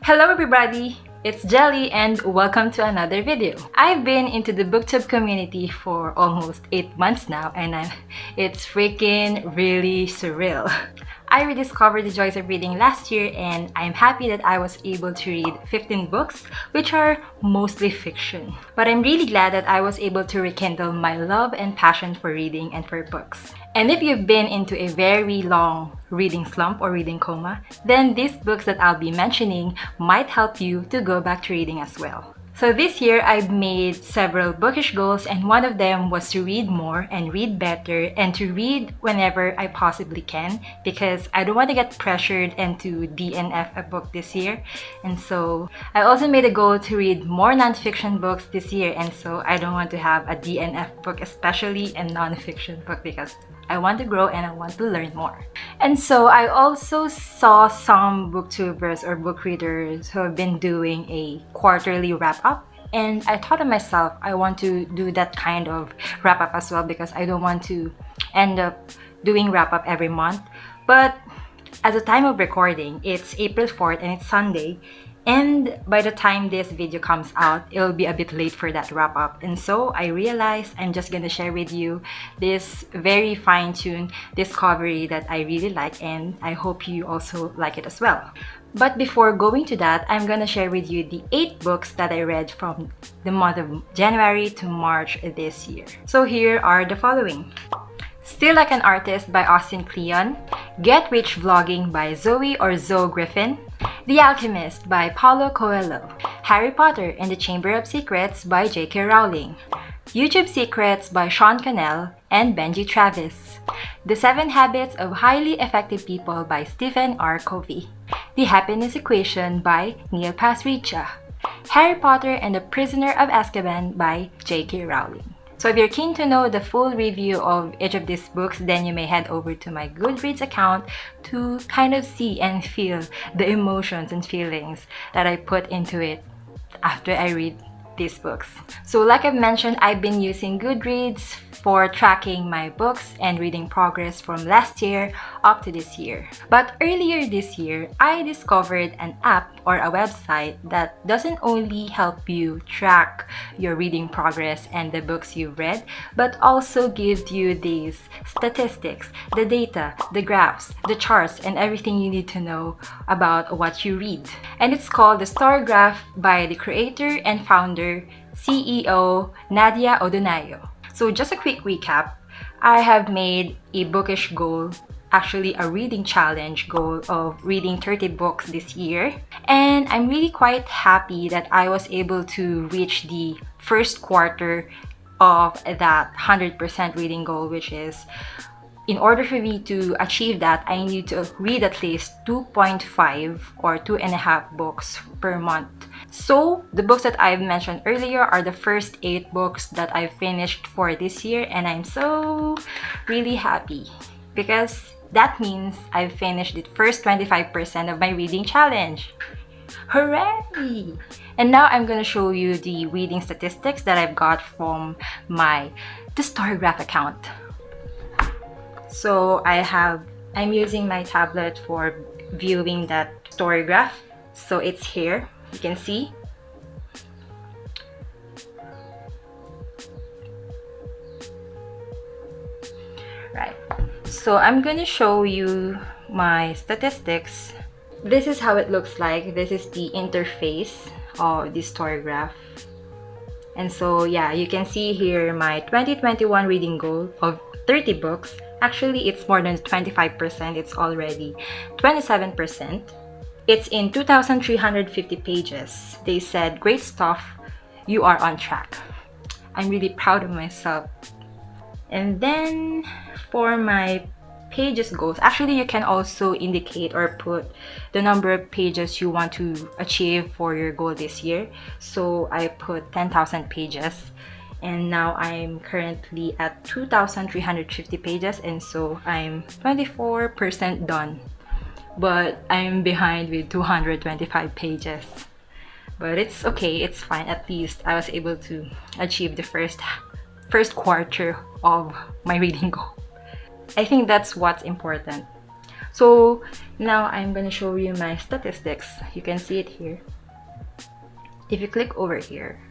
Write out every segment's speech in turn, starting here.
Hello everybody! It's Jelly and welcome to another video. I've been into the booktube community for almost 8 months now and it's freaking really surreal. I rediscovered the joys of reading last year and I'm happy that I was able to read 15 books, which are mostly fiction. But I'm really glad that I was able to rekindle my love and passion for reading and for books. And if you've been into a very long reading slump or reading coma, then these books that I'll be mentioning might help you to go back to reading as well. So this year, I've made several bookish goals and one of them was to read more and read better and to read whenever I possibly can because I don't want to get pressured and to DNF a book this year. And so I also made a goal to read more nonfiction books this year, and so I don't want to have a DNF book, especially a nonfiction book, because I want to grow and I want to learn more. And so I also saw some booktubers or book readers who have been doing a quarterly wrap-up, and I thought to myself, I want to do that kind of wrap-up as well because I don't want to end up doing wrap-up every month. But at the time of recording, it's April 4th and it's Sunday, and by the time this video comes out, it'll be a bit late for that wrap-up. And so I realized I'm just gonna share with you this very fine-tuned discovery that I really like, and I hope you also like it as well. But before going to that, I'm gonna share with you the 8 books that I read from the month of January to March this year. So here are the following. Still Like an Artist by Austin Kleon, Get Rich Vlogging by Zoe Griffin, The Alchemist by Paulo Coelho, Harry Potter and the Chamber of Secrets by J.K. Rowling, YouTube Secrets by Sean Cannell and Benji Travis, The 7 Habits of Highly Effective People by Stephen R. Covey, The Happiness Equation by Neil Pasricha, Harry Potter and the Prisoner of Azkaban by J.K. Rowling. So if you're keen to know the full review of each of these books, then you may head over to my Goodreads account to kind of see and feel the emotions and feelings that I put into it after I read these books. So like I've mentioned, I've been using Goodreads for tracking my books and reading progress from last year up to this year. But earlier this year, I discovered an app or a website that doesn't only help you track your reading progress and the books you've read, but also gives you these statistics, the data, the graphs, the charts, and everything you need to know about what you read. And it's called the StoryGraph by the creator and founder, CEO Nadia Odunayo. So just a quick recap, I have made a bookish goal, actually a reading challenge goal of reading 30 books this year. And I'm really quite happy that I was able to reach the first quarter of that 100% reading goal, which is, in order for me to achieve that, I need to read at least 2.5 or 2.5 books per month. So the books that I've mentioned earlier are the first 8 books that I've finished for this year, and I'm so really happy because that means I've finished the first 25% of my reading challenge. Hooray! And now I'm gonna show you the reading statistics that I've got from the StoryGraph account. So I'm using my tablet for viewing that StoryGraph. So it's here, you can see. Right, so I'm gonna show you my statistics. This is how it looks like. This is the interface of the StoryGraph. And so yeah, you can see here my 2021 reading goal of 30 books. Actually, it's more than 25%. It's already 27%. It's in 2,350 pages. They said, great stuff, you are on track. I'm really proud of myself. And then for my pages goals, actually you can also indicate or put the number of pages you want to achieve for your goal this year. So I put 10,000 pages. And now I'm currently at 2,350 pages, and so I'm 24% done. But I'm behind with 225 pages. But it's okay, it's fine. At least I was able to achieve the first quarter of my reading goal. I think that's what's important. So now I'm gonna show you my statistics. You can see it here. If you click over here,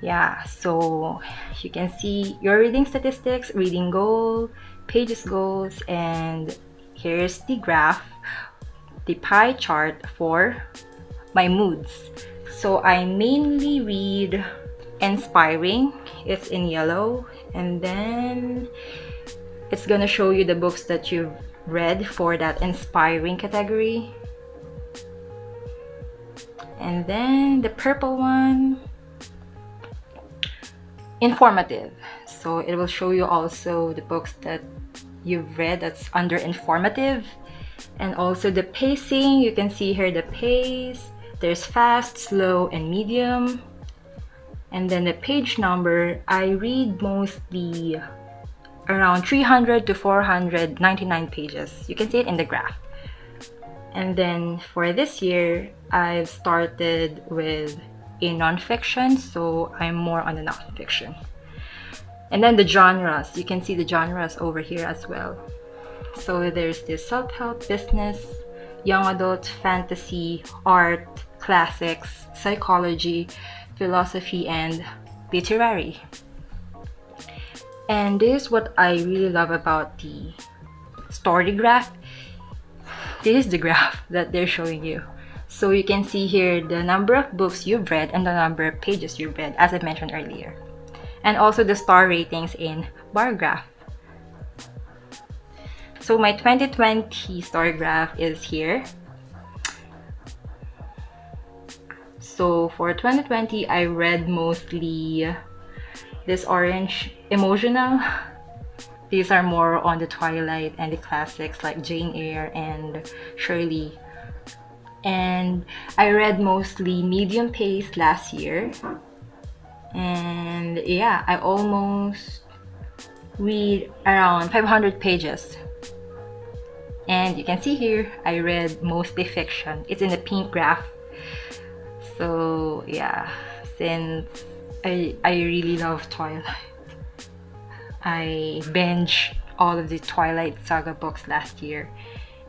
yeah, so you can see your reading statistics, reading goal, pages goals, and here's the graph, the pie chart for my moods. So I mainly read inspiring, it's in yellow, and then it's gonna show you the books that you've read for that inspiring category. And then the purple one, informative. So it will show you also the books that you've read that's under informative. And also the pacing, you can see here the pace. There's fast, slow, and medium. And then the page number, I read mostly around 300 to 499 pages. You can see it in the graph. And then for this year, I've started with a nonfiction, so I'm more on the nonfiction. And then the genres, you can see the genres over here as well. So there's this self-help, business, young adult, fantasy, art, classics, psychology, philosophy, and literary. And this is what I really love about the StoryGraph. This is the graph that they're showing you. So you can see here the number of books you've read and the number of pages you've read, as I mentioned earlier. And also the star ratings in bar graph. So my 2020 story graph is here. So for 2020, I read mostly this orange, emotional. These are more on the Twilight and the classics like Jane Eyre and Shirley. And I read mostly medium pace last year. And yeah, I almost read around 500 pages. And you can see here, I read mostly fiction. It's in the pink graph. So yeah, since I really love Twilight, I binged all of the Twilight Saga books last year.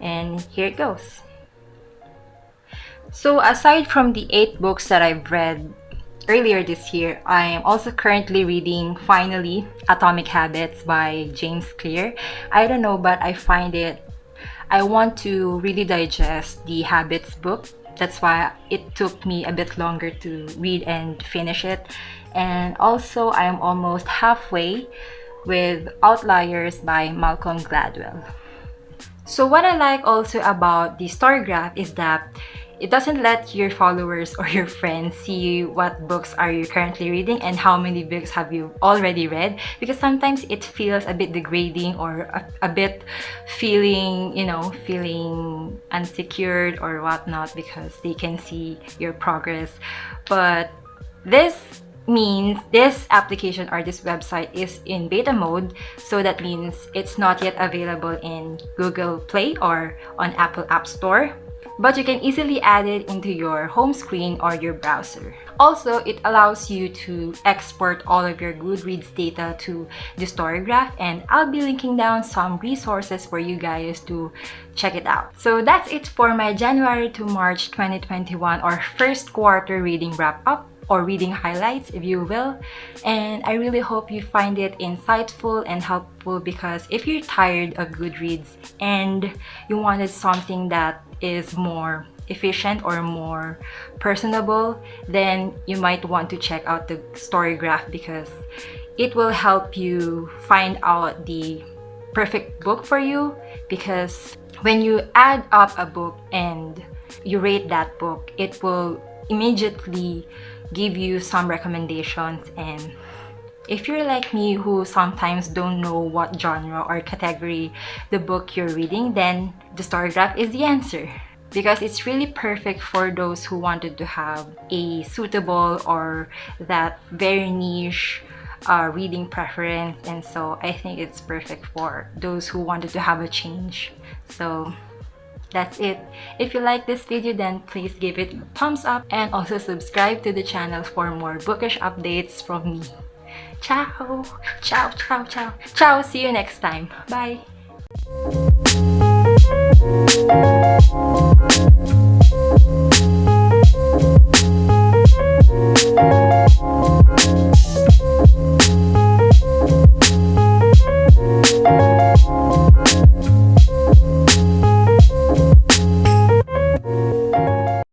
And here it goes. So aside from the 8 books that I've read earlier this year, I am also currently reading finally Atomic Habits by James Clear. I don't know, but I want to really digest the Habits book. That's why it took me a bit longer to read and finish it. And also I am almost halfway with Outliers by Malcolm Gladwell. So what I like also about the story graph is that it doesn't let your followers or your friends see what books are you currently reading and how many books have you already read, because sometimes it feels a bit degrading or a bit feeling unsecured or whatnot because they can see your progress. But this means this application or this website is in beta mode, so that means it's not yet available in Google Play or on Apple App Store, but you can easily add it into your home screen or your browser. Also, it allows you to export all of your Goodreads data to the story graph, and I'll be linking down some resources for you guys to check it out. So that's it for my January to March 2021 or first quarter reading wrap up, or reading highlights if you will. And I really hope you find it insightful and helpful, because if you're tired of Goodreads and you wanted something that is more efficient or more personable, then you might want to check out the story graph, because it will help you find out the perfect book for you. Because when you add up a book and you rate that book, it will immediately give you some recommendations. And if you're like me, who sometimes don't know what genre or category the book you're reading, then the story graph is the answer, because it's really perfect for those who wanted to have a suitable or that very niche reading preference. And so I think it's perfect for those who wanted to have a change. So that's it. If you like this video, then please give it a thumbs up and also subscribe to the channel for more bookish updates from me. Ciao! Ciao, ciao, ciao. Ciao, see you next time. Bye! you.